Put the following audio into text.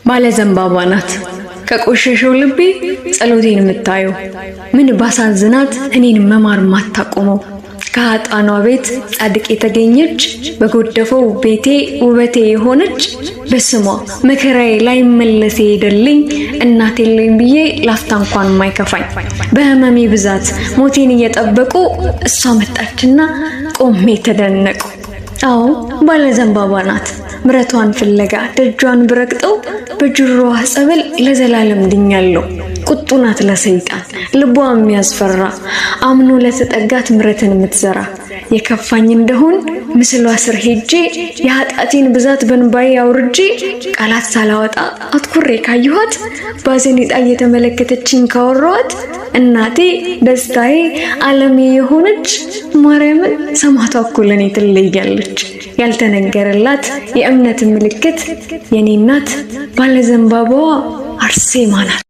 ባለ ዘንባባ ናት ከቆሸሸው ልቤ ጸሎቴን የምታየው ምን ባሳዝናት እኔን መማር ማታቆመው ከአጣኗ ቤት ጻድቅ የተገኘች በጎደፈው ቤቴ ውበቴ የሆነች በስሟ መከራዬ ላይ መለሴ ሄደልኝ እናቴ ላይ ብዬ ላፍታ እንኳን ማይከፋኝ በህመሜ ብዛት ሞቴን እየጠበቁ እሷ መጣችና ቆሜ ተደነቁ። አዎ ባለ ዘንባባ ናት ምረቷን ፍለጋ ደጇን ብረግጠው በጅሮዋ ጸበል ለዘላለም ድኛለሁ። ቁጡ ናት ለሰይጣን ልቧ የሚያስፈራ አምኖ ለተጠጋት ምረትን የምትዘራ የከፋኝ እንደሆን ምስሏ ስር ሄጄ የኃጢአቴን ብዛት በንባዬ አውርጄ ቃላት ሳላወጣ አትኩሬ ካየኋት ባዘኔጣ እየተመለከተችኝ ካወራኋት እናቴ ደስታዬ ዓለሜ የሆነች ማርያምን ሰማዕቷ እኮ ለኔ ትለያለች። ያልተነገረላት የእምነት ምልክት የኔ እናት ባለ ዘንባባዋ አርሴማ ናት።